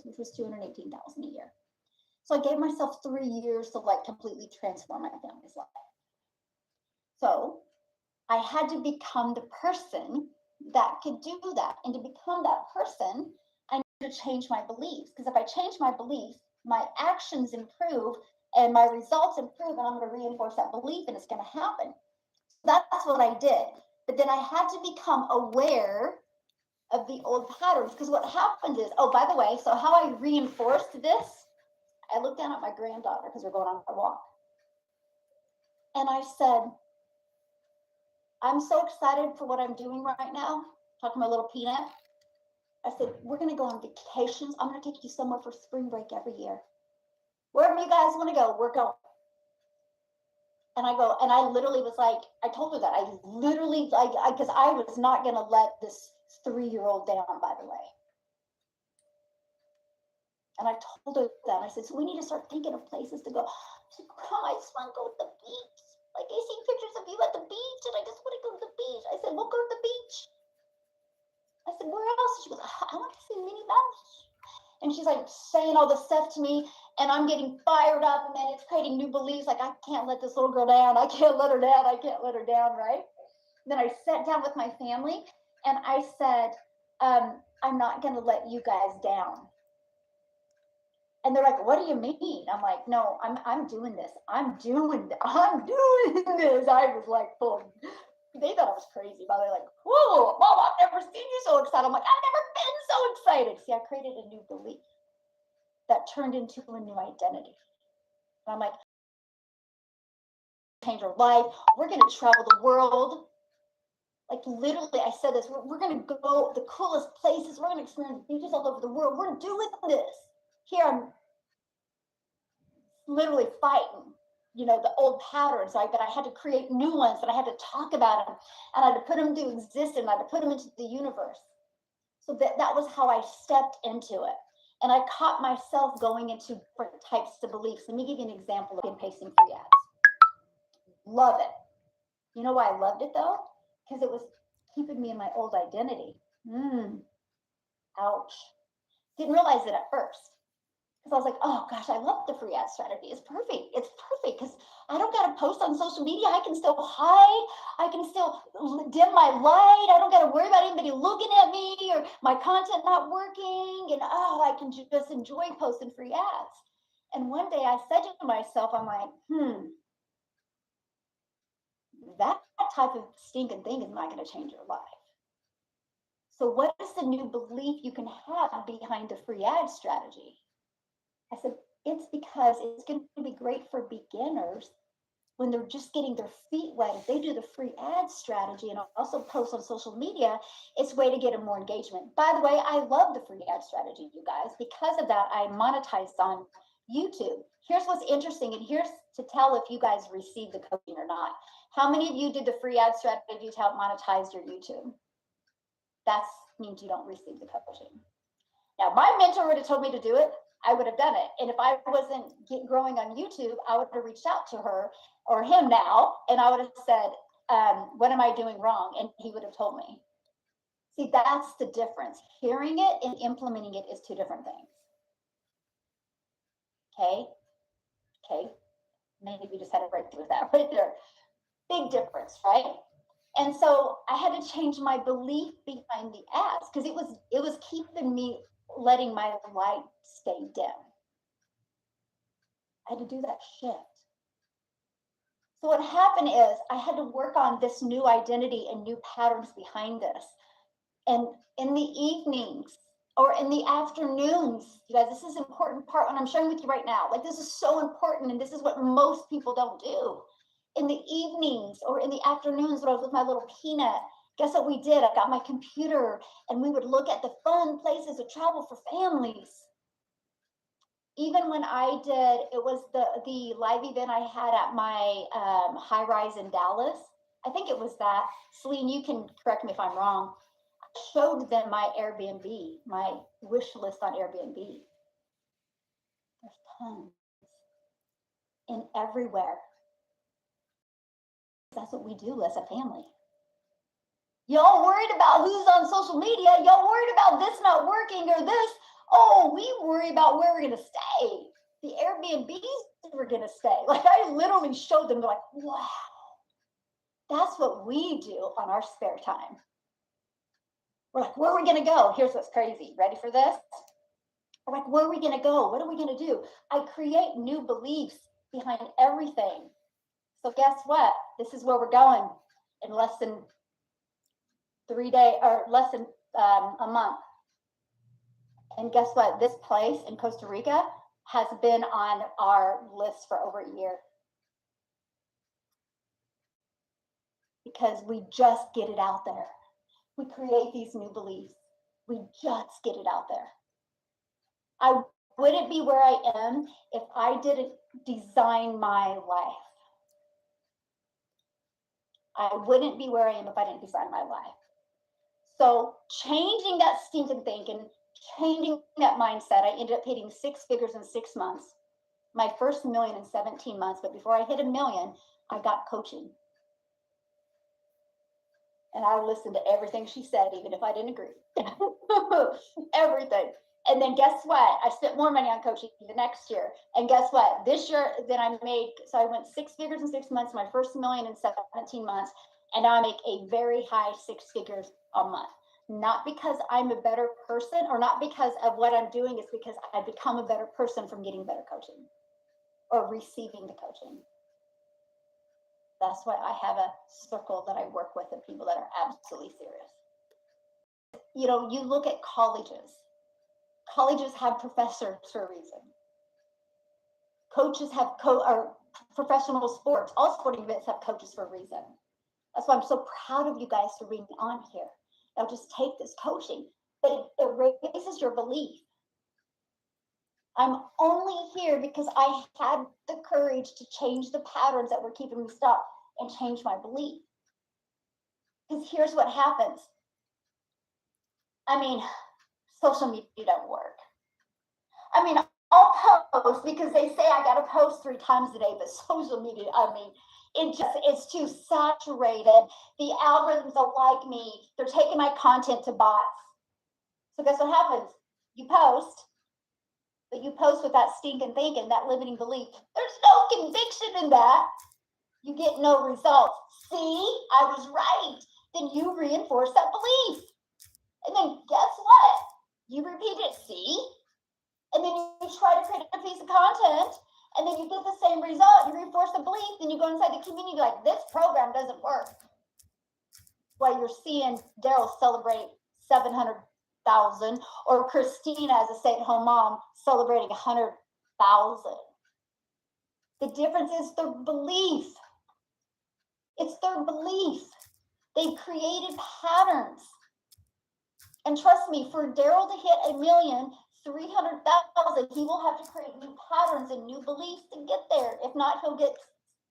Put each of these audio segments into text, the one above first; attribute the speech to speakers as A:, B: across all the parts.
A: which was $218,000 a year. So I gave myself 3 years to like completely transform my family's life. So I had to become the person that could do that. And to become that person, I needed to change my beliefs. Because if I change my beliefs, my actions improve and my results improve, and I'm going to reinforce that belief and it's going to happen. That's what I did. But then I had to become aware of the old patterns, because what happens is, oh, by the way, so how I reinforced this, I looked down at my granddaughter because we're going on a walk. And I said, I'm so excited for what I'm doing right now. Talking to my little peanut. I said, we're going to go on vacations. I'm going to take you somewhere for spring break every year. Wherever you guys want to go, we're going. And I literally was like, I told her that. I literally, because I was not going to let this 3-year-old down, by the way. And I told her that. I said, so we need to start thinking of places to go. She said, Grandma, I just want to go to the beach. Like, I see pictures of you at the beach, and I just want to go to the beach. I said, we'll go to the beach. I said, where else? She goes, I want to see Minnie Mouse. And she's like saying all this stuff to me, and I'm getting fired up, and then it's creating new beliefs. Like, I can't let this little girl down. I can't let her down. I can't let her down, right? Then I sat down with my family, and I said, I'm not going to let you guys down. And they're like, what do you mean? I'm like, no, I'm doing this. I'm doing this. I was like, they thought I was crazy, but they're like, whoa, Mom, I've never seen you so excited. I'm like, I've never been so excited. See, I created a new belief that turned into a new identity. And I'm like, change our life. We're going to travel the world. Like, literally, I said this, we're going to go the coolest places. We're going to experience beaches all over the world. We're doing this. Here I'm literally fighting, the old patterns, right? But I had to create new ones, and I had to talk about them, and I had to put them into existence, and I had to put them into the universe. So that was how I stepped into it. And I caught myself going into different types of beliefs. Let me give you an example of pasting free ads. Love it. You know why I loved it though? Because it was keeping me in my old identity. Ouch. Didn't realize it at first. Because I was like, oh gosh, I love the free ad strategy. It's perfect. It's perfect because I don't got to post on social media. I can still hide. I can still dim my light. I don't got to worry about anybody looking at me or my content not working. And I can just enjoy posting free ads. And one day I said to myself, I'm like, that type of stinking thing is not going to change your life. So what is the new belief you can have behind the free ad strategy? I said, it's because it's going to be great for beginners when they're just getting their feet wet. If they do the free ad strategy and also post on social media, it's a way to get them more engagement. By the way, I love the free ad strategy, you guys. Because of that, I monetized on YouTube. Here's what's interesting, and here's to tell if you guys received the coaching or not. How many of you did the free ad strategy to help monetize your YouTube? That means you don't receive the coaching. Now, my mentor would have told me to do it. I would have done it. And if I wasn't growing on YouTube, I would have reached out to her or him now, and I would have said, what am I doing wrong? And he would have told me. See, that's the difference. Hearing it and implementing it is two different things. Okay. Maybe we just had a breakthrough with that right there. Big difference, right? And so I had to change my belief behind the ads because it was keeping me letting my light stay dim. I had to do that shift. So what happened is I had to work on this new identity and new patterns behind this. And in the evenings or in the afternoons, you guys, this is an important part when I'm sharing with you right now. Like, this is so important, and this is what most people don't do. In the evenings or in the afternoons when I was with my little peanut, guess what we did? I got my computer, and we would look at the fun places to travel for families. Even when I did, it was the live event I had at my high rise in Dallas. I think it was that. Celine, you can correct me if I'm wrong. I showed them my Airbnb, my wish list on Airbnb. There's tons and everywhere. That's what we do as a family. Y'all worried about who's on social media. Y'all worried about this not working or this. Oh, we worry about where we're going to stay. The Airbnbs we're going to stay. Like I literally showed them, they're like, wow, that's what we do on our spare time. We're like, where are we going to go? Here's what's crazy. Ready for this? We're like, where are we going to go? What are we going to do? I create new beliefs behind everything. So guess what? This is where we're going in less than 3 days or less than a month. And guess what? This place in Costa Rica has been on our list for over a year. Because we just get it out there. We create these new beliefs. We just get it out there. I wouldn't be where I am if I didn't design my life. I wouldn't be where I am if I didn't design my life. So changing that stinking thinking, changing that mindset, I ended up hitting 6 figures in 6 months. My first million in 17 months. But before I hit $1 million, I got coaching. And I listened to everything she said, even if I didn't agree. Everything. And then guess what? I spent more money on coaching the next year. And guess what? This year, then I made, so I went 6 figures in 6 months, my first $1 million in 17 months. And now I make a very high 6 figures a month. Not because I'm a better person or not because of what I'm doing, it's because I've become a better person from getting better coaching or receiving the coaching. That's why I have a circle that I work with of people that are absolutely serious. You know, you look at colleges. Colleges have professors for a reason. Coaches have or professional sports. All sporting events have coaches for a reason. That's why I'm so proud of you guys for being on here. Now just take this coaching, but it raises your belief. I'm only here because I had the courage to change the patterns that were keeping me stuck and change my belief. Because here's what happens. I mean, social media don't work. I mean, I'll post because they say I got to post 3 times a day, but social media, I mean, it's too saturated. The algorithms don't like me. They're taking my content to bots. So guess what happens? You post, but you post with that stinking thinking, that limiting belief. There's no conviction in that. You get no results. See, I was right. Then you reinforce that belief. And then guess what? You repeat it, see? And then you try to create a piece of content, and then you get the same result. You reinforce the belief, then you go inside the community like, this program doesn't work. While you're seeing Daryl celebrate 700,000, or Christina as a stay-at-home mom celebrating 100,000. The difference is their belief. It's their belief. They've created patterns. And trust me, for Daryl to hit 1,300,000, he will have to create new patterns and new beliefs to get there. If not, he'll get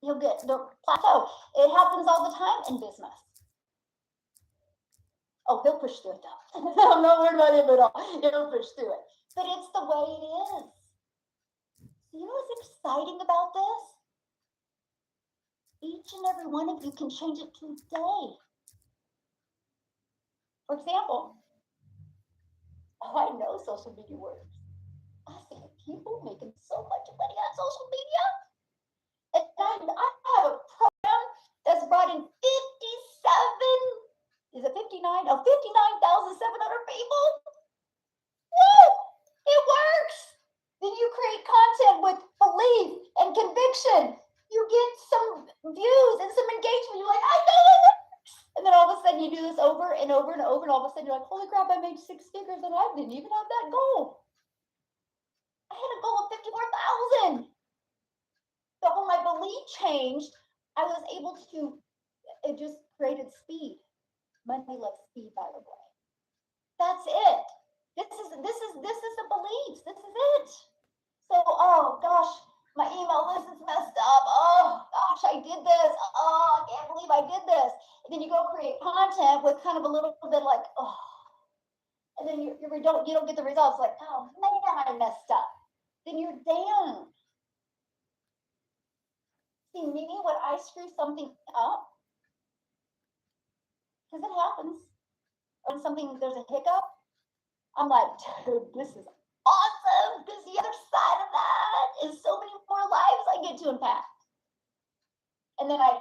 A: the plateau. It happens all the time in business. Oh, he'll push through it though. I'm not worried about him at all. He'll push through it. But it's the way it is. You know what's exciting about this? Each and every one of you can change it today. For example, I know social media works. I see people making so much money on social media. And I have a program that's brought in 57, is it 59? Oh, 59,700 people. Woo! It works. Then you create content with belief and conviction. You get some views and some engagement. You're like, I know it works. And then all of a sudden you do this over and over and over, and all of a sudden you're like, holy crap, I made 6 figures and I didn't even have that goal. I had a goal of 54,000. So when my belief changed, I was able to, it just created speed. Money loves speed, by the way. That's it. This is the beliefs. This is it. So, oh gosh, my email list is messed up. Oh gosh, I did this. Oh, I can't believe I did this. And then you go create content with kind of a little bit like, oh, and then you don't get the results. Like, oh man, I messed up. Then you're down. See, me when I screw something up, because it happens. When there's a hiccup, I'm like, dude, this is awesome, because the other side of that is so many more lives I get to impact. And then I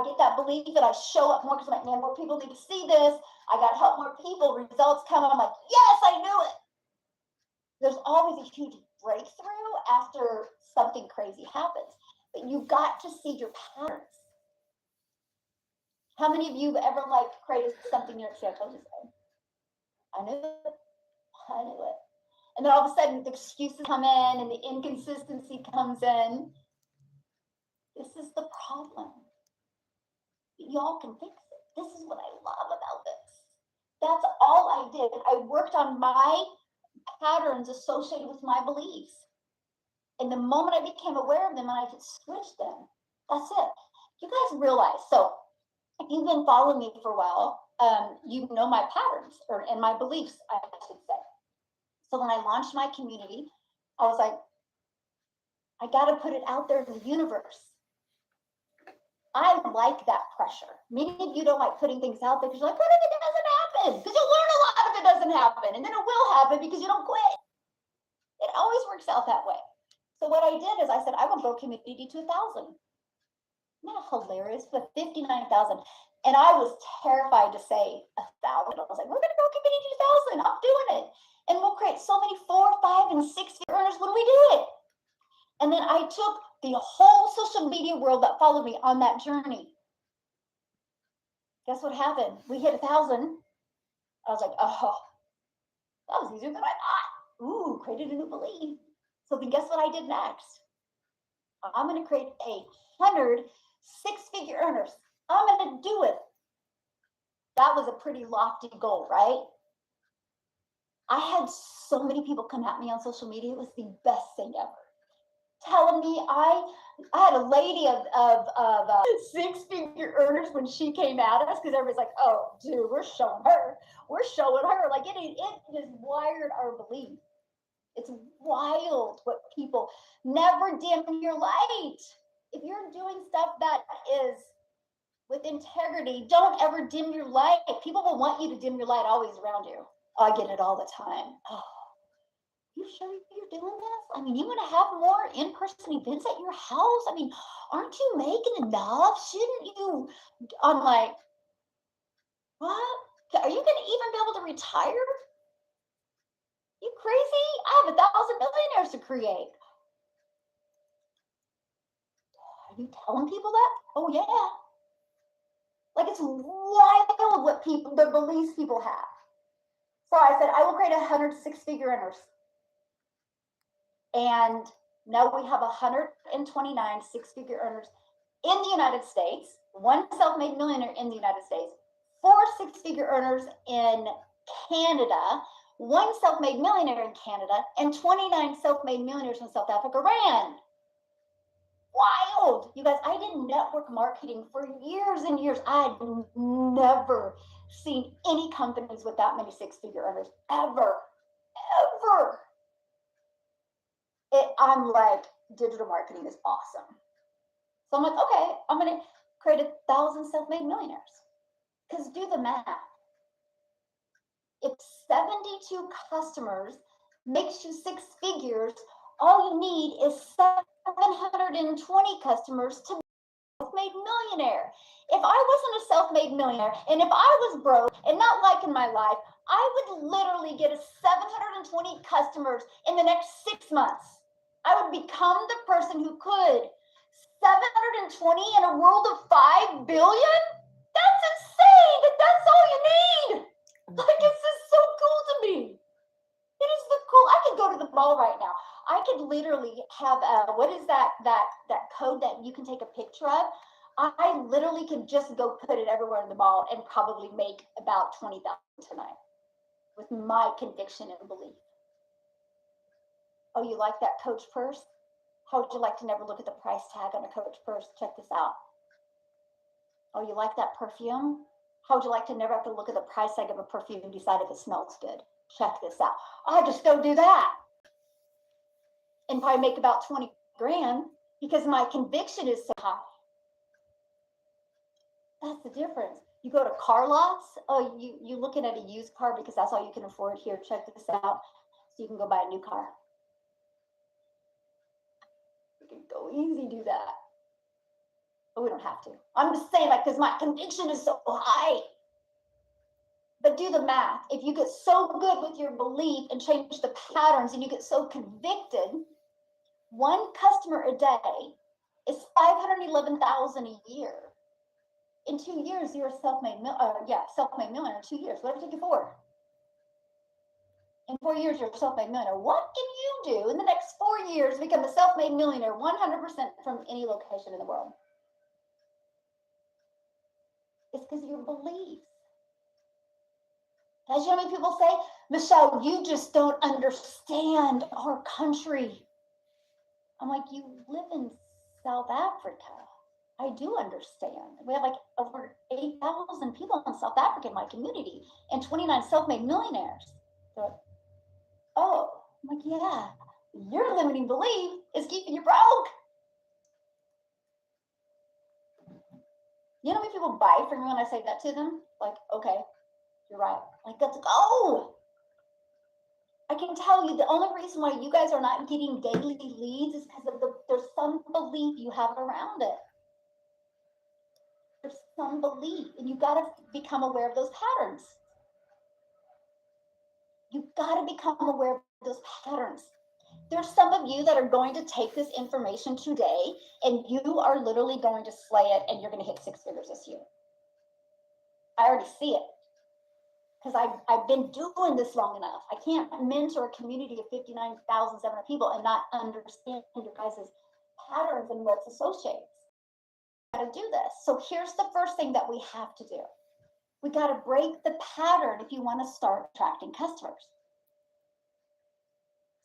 A: get that belief that I show up more because I'm like, man, more people need to see this. I got to help more people. Results come, and I'm like, yes, I knew it. There's always a huge breakthrough after something crazy happens, but you got to see your patterns. How many of you have ever like created something you're like, I knew it. I knew it. And then all of a sudden the excuses come in and the inconsistency comes in. This is the problem. Y'all can fix it. This is what I love about this. That's all I did. I worked on my patterns associated with my beliefs. And the moment I became aware of them, I could switch them. That's it. You guys realize, so if you've been following me for a while, you know my patterns and my beliefs, I should say. So when I launched my community, I was like, I got to put it out there in the universe. I like that pressure. Many of you don't like putting things out there because you're like, what if it doesn't happen? Because you'll learn a lot if it doesn't happen. And then it will happen because you don't quit. It always works out that way. So what I did is I said, I will grow community to 1,000. Isn't that hilarious? But 59,000. And I was terrified to say 1,000. I was like, we're going to grow community to 1,000. I'm doing it. And we'll create so many 4, 5, and 6 figure earners when we do it. And then I took the whole social media world that followed me on that journey. Guess what happened? We hit 1,000. I was like, oh, that was easier than I thought. Ooh, created a new belief. So then guess what I did next? I'm going to create 100 6-figure earners. I'm going to do it. That was a pretty lofty goal, right? I had so many people come at me on social media. It was the best thing ever. Telling me I had a lady of 6-figure earners when she came at us because everybody's like, oh, dude, we're showing her. We're showing her. Like it has wired our belief. It's wild what people never dim your light. If you're doing stuff that is with integrity, don't ever dim your light. People will want you to dim your light always around you. I get it all the time. Oh, you sure you're doing this? I mean, you want to have more in-person events at your house? I mean, aren't you making enough? Shouldn't you? I'm like, what? Are you going to even be able to retire? You crazy? I have 1,000 millionaires to create. Are you telling people that? Oh, yeah. Like it's wild what people, the beliefs people have. So I said, I will create 100 6-figure earners. And now we have 129 6-figure earners in the United States, 1 self-made millionaire in the United States, 4 6-figure earners in Canada, 1 self-made millionaire in Canada, and 29 self-made millionaires in South Africa ran. Wild. You guys, I did network marketing for years and years. I had never seen any companies with that many 6-figure earners ever. I'm like, digital marketing is awesome. So I'm like, okay, I'm going to create 1,000 self-made millionaires. Because do the math. If 72 customers makes you 6 figures, all you need is 720 customers to be a self-made millionaire. If I wasn't a self-made millionaire, and if I was broke and not liking my life, I would literally get 720 customers in the next 6 months. I would become the person who could. 720 in a world of 5 billion? That's insane. That's all you need. Like, it's just so cool to me. It is so cool. I could go to the mall right now. I could literally have what is that code that you can take a picture of? I literally could just go put it everywhere in the mall and probably make about 20,000 tonight with my conviction and belief. Oh, you like that Coach purse? How would you like to never look at the price tag on a Coach purse? Check this out. Oh, you like that perfume? How would you like to never have to look at the price tag of a perfume and decide if it smells good? Check this out. I'll just go do that. And probably make about 20 grand because my conviction is so high. That's the difference. You go to car lots, oh, you're looking at a used car because that's all you can afford here. Check this out. so you can go buy a new car. We can go easy do that. But we don't have to. I'm just saying, like, because my conviction is so high. But do the math. If you get so good with your belief and change the patterns and you get so convicted, one customer a day is 511,000 a year. In 2 years, you're a self-made millionaire. 2 years. What did it take you 4? In 4 years, you're a self-made millionaire. What can you do in the next 4 years to become a self-made millionaire 100% from any location in the world? It's because of your beliefs. As you know, many people say, Michelle, you just don't understand our country. I'm like, you live in South Africa. I do understand. We have like over 8,000 people in South Africa in my community and 29 self-made millionaires. They're like, oh, I'm like, yeah, your limiting belief is keeping you broke. You know how many people buy from me when I say that to them? Like, okay, you're right. Like, let's go. I can tell you the only reason why you guys are not getting daily leads is because of there's some belief you have around it. There's some belief, and you got to become aware of those patterns. You got to become aware of those patterns. There's some of you that are going to take this information today, and you are literally going to slay it, and you're going to hit 6 figures this year. I already see it. Because I've been doing this long enough. I can't mentor a community of 59,700 people and not understand your guys' patterns and what's associated. We got to do this. So here's the first thing that we have to do. We got to break the pattern if you want to start attracting customers.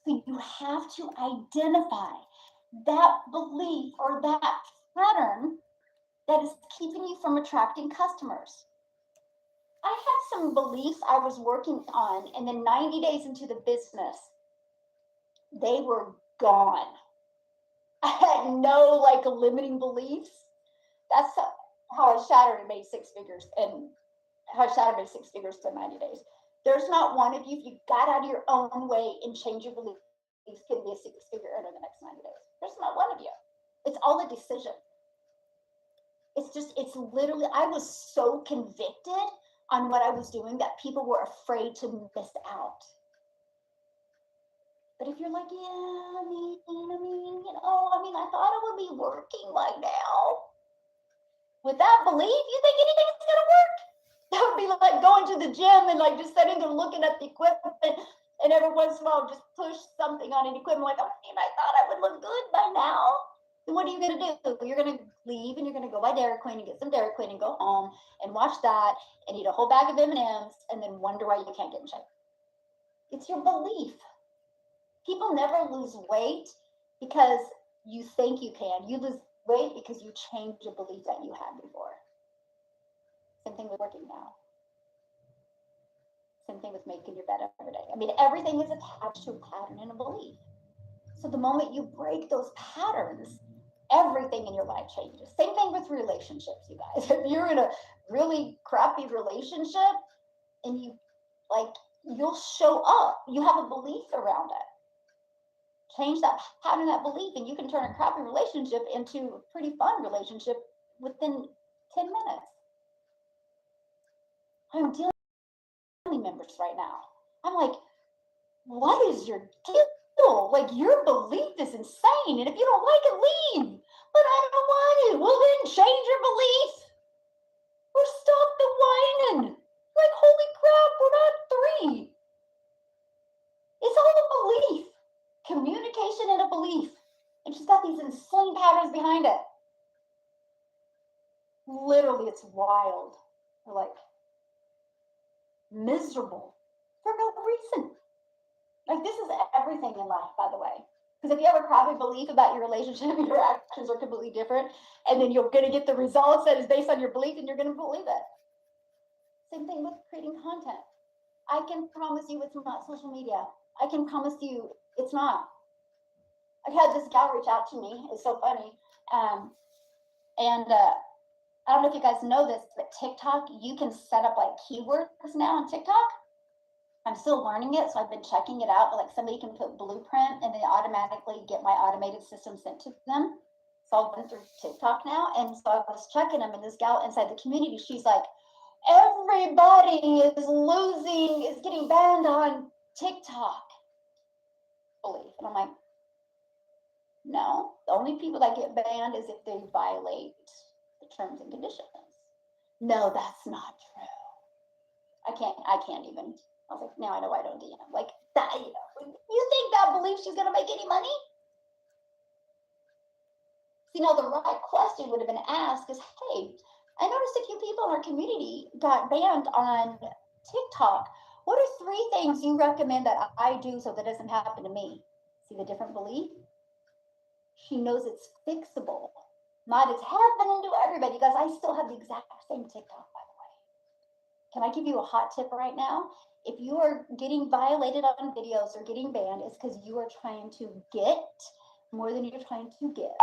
A: So you have to identify that belief or that pattern that is keeping you from attracting customers. I had some beliefs I was working on, and then 90 days into the business, they were gone. I had no like limiting beliefs. That's how I shattered and made 6 figures, and how I shattered made 6 figures in 90 days. There's not one of you, if you got out of your own way and change your beliefs, can be a 6-figure earner in the next 90 days. There's not one of you. It's all a decision. It's literally, I was so convicted on what I was doing that people were afraid to miss out. But if you're like, yeah, I I thought I would be working by now. With that belief, you think anything's gonna work? That would be like going to the gym and like just sitting there looking at the equipment, and every once in a while just push something on an equipment like, oh, I thought I would look good by now. Then what are you gonna do? You're gonna leave and you're gonna go buy Dairy Queen and get some Dairy Queen and go home and watch that and eat a whole bag of M&Ms and then wonder why you can't get in shape. It's your belief. People never lose weight because you think you can. You lose weight because you change a belief that you had before. Same thing with working now. Same thing with making your bed every day. Everything is attached to a pattern and a belief. So the moment you break those patterns, everything in your life changes. Same thing with relationships, you guys. If you're in a really crappy relationship and you'll show up, you have a belief around it. Change that pattern, that belief, and you can turn a crappy relationship into a pretty fun relationship within 10 minutes. I'm dealing with family members right now. I'm like, what is your deal? Like, your belief is insane, and if you don't like it, leave. But I don't want it. Well, then change your belief. Or stop the whining. Like, holy crap, we're not 3. It's all a belief. Communication and a belief. And she's got these insane patterns behind it. Literally, it's wild. They're like, miserable for no reason. Like, this is everything in life, by the way. Because if you have a crappy belief about your relationship, your actions are completely different, and then you're going to get the results that is based on your belief, and you're going to believe it. Same thing with creating content. I can promise you it's not social media. I can promise you it's not. I had this gal reach out to me. It's so funny. I don't know if you guys know this, but TikTok, you can set up like keywords now on TikTok. I'm still learning it, so I've been checking it out. Like somebody can put blueprint and they automatically get my automated system sent to them. So I've been through TikTok now, and so I was checking them, and this gal inside the community, she's like, everybody is getting banned on TikTok. Believe. And I'm like, no, the only people that get banned is if they violate the terms and conditions. No, that's not true. I can't even. I was like, now I know I don't DM. Like that, you think that belief she's gonna make any money? See, now the right question would have been asked is, hey, I noticed a few people in our community got banned on TikTok. What are 3 things you recommend that I do so that doesn't happen to me? See the different belief? She knows it's fixable. Not it's happening to everybody. You guys, I still have the exact same TikTok, by the way. Can I give you a hot tip right now? If you are getting violated on videos or getting banned, it's because you are trying to get more than you're trying to give.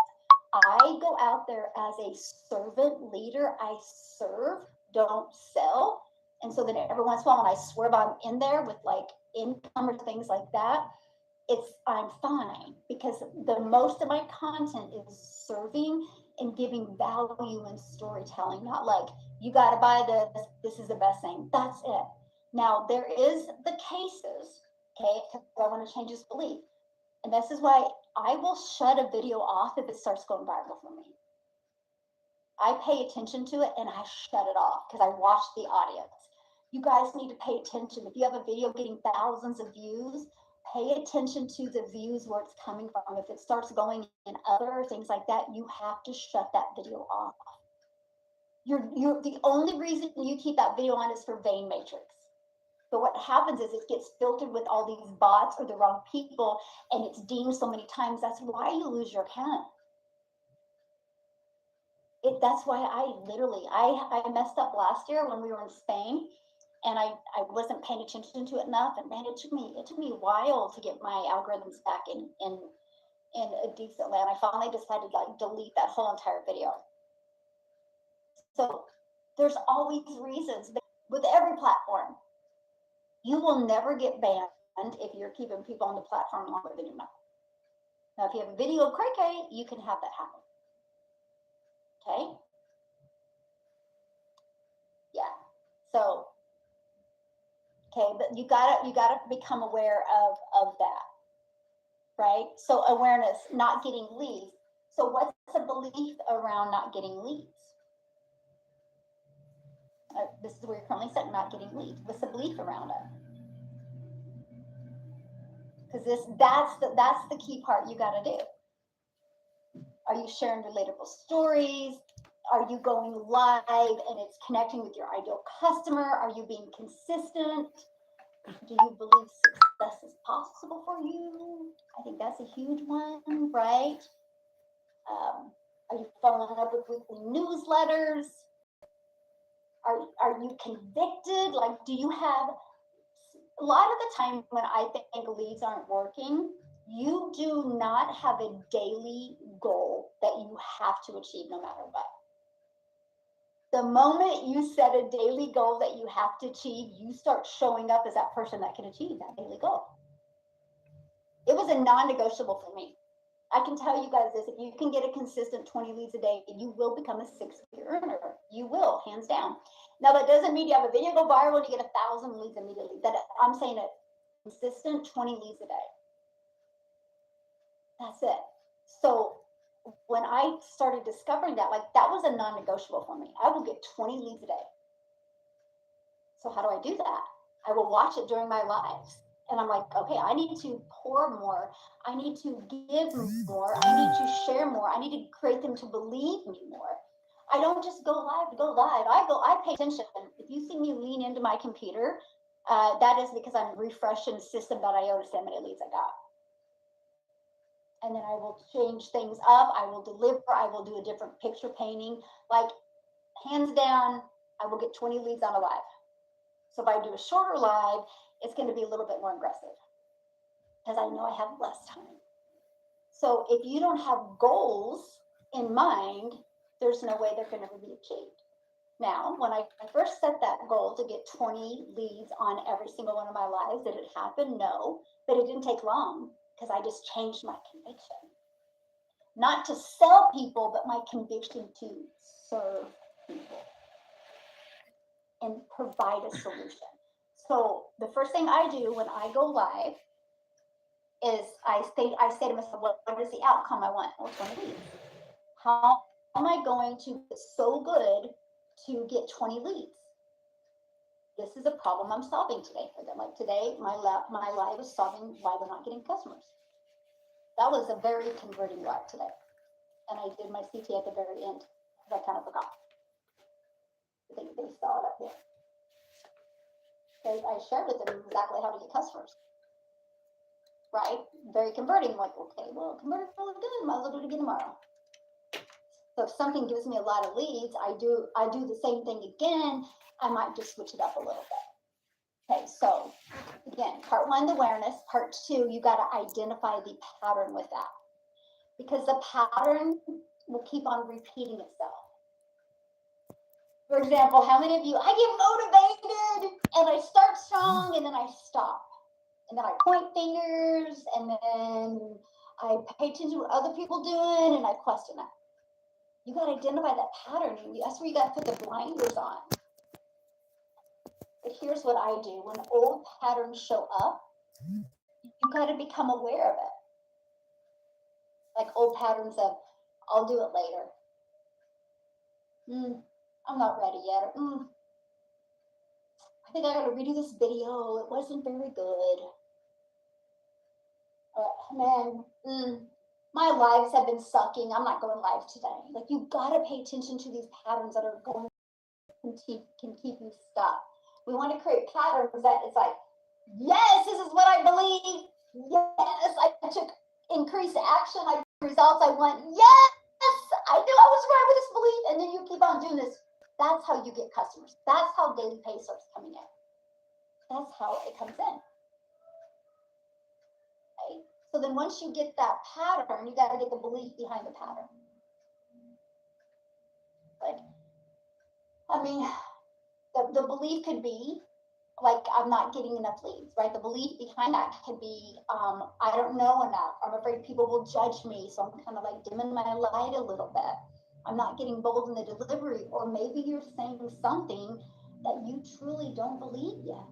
A: I go out there as a servant leader. I serve, don't sell. And so then every once in a while, when I swerve on in there with like income or things like that, I'm fine, because the most of my content is serving and giving value and storytelling, not like, you got to buy this is the best thing. That's it. Now, there is the cases, okay, because I want to change his belief. And this is why I will shut a video off if it starts going viral for me. I pay attention to it and I shut it off because I watch the audience. You guys need to pay attention. If you have a video getting thousands of views, pay attention to the views, where it's coming from. If it starts going in other things like that, you have to shut that video off. You're the only reason you keep that video on is for Vein Matrix. But what happens is it gets filtered with all these bots or the wrong people, and it's deemed so many times. That's why you lose your account. That's why I messed up last year when we were in Spain, and I wasn't paying attention to it enough. And man, it took me a while to get my algorithms back in a decent way. And I finally decided to like delete that whole entire video. So there's always reasons with every platform. You will never get banned if you're keeping people on the platform longer than you know. Now, if you have a video of cray-cray, you can have that happen. Okay? Yeah. So, okay, but you gotta become aware of that, right? So awareness, not getting leads. So what's the belief around not getting leads? This is where you're currently set, not getting leads. What's the belief around it? Because that's the key part you got to do. Are you sharing relatable stories? Are you going live and it's connecting with your ideal customer? Are you being consistent? Do you believe success is possible for you? I think that's a huge one, right? Are you following up with weekly newsletters? Are you convicted? Like, do you have, a lot of the time when I think leads aren't working, you do not have a daily goal that you have to achieve no matter what. The moment you set a daily goal that you have to achieve, you start showing up as that person that can achieve that daily goal. It was a non-negotiable for me. I can tell you guys this, if you can get a consistent 20 leads a day, you will become a 6-figure earner. You will, hands down. Now, that doesn't mean you have a video go viral and you get 1,000 leads immediately. That I'm saying a consistent 20 leads a day. That's it. So when I started discovering that, like, that was a non-negotiable for me. I will get 20 leads a day. So how do I do that? I will watch it during my lives. And I'm like, okay, I need to pour more. I need to give more. I need to share more. I need to create them to believe me more. I don't just go live to go live. I pay attention. If you see me lean into my computer, that is because I'm refreshing system.io to see how many leads I got. And then I will change things up. I will deliver. I will do a different picture painting. Like, hands down, I will get 20 leads on a live. So if I do a shorter live, it's going to be a little bit more aggressive because I know I have less time. So if you don't have goals in mind, there's no way they're going to be achieved. Now, when I first set that goal to get 20 leads on every single one of my lives, did it happen? No, but it didn't take long because I just changed my conviction. Not to sell people, but my conviction to serve people and provide a solution. So the first thing I do when I go live is I say to myself, what is the outcome I want? Well, 20 leads. How am I going to get so good to get 20 leads? This is a problem I'm solving today for them. Like today, my live is solving why they're not getting customers. That was a very converting live today. And I did my CT at the very end because I kind of forgot. They saw it up here. I shared with them exactly how to get customers. Right? Very converting. Like, okay, well, converted really good. Might as well do it again tomorrow. So if something gives me a lot of leads, I do the same thing again. I might just switch it up a little bit. Okay, so again, part one, the awareness. Part two, you got to identify the pattern with that, because the pattern will keep on repeating itself. For example, how many of you, I get motivated and I start strong and then I stop. And then I point fingers and then I pay attention to what other people doing and I question that. You got to identify that pattern. And that's where you got to put the blinders on. But here's what I do. When old patterns show up, you got to become aware of it. Like old patterns of, I'll do it later. I'm not ready yet. I think I got to redo this video. It wasn't very good. Man, my lives have been sucking. I'm not going live today. Like, you got to pay attention to these patterns that are going to can keep you stuck. We want to create patterns that it's like, yes, this is what I believe. Yes, I took increased action. I got results I want. Yes, I knew I was right with this belief. And then you keep on doing this. That's how you get customers. That's how daily pay starts coming in. That's how it comes in. Okay? So then once you get that pattern, you got to get the belief behind the pattern. Like, I mean, the belief could be, like, I'm not getting enough leads, right? The belief behind that could be, I don't know enough. I'm afraid people will judge me. So I'm kind of like dimming my light a little bit. I'm not getting bold in the delivery. Or maybe you're saying something that you truly don't believe yet.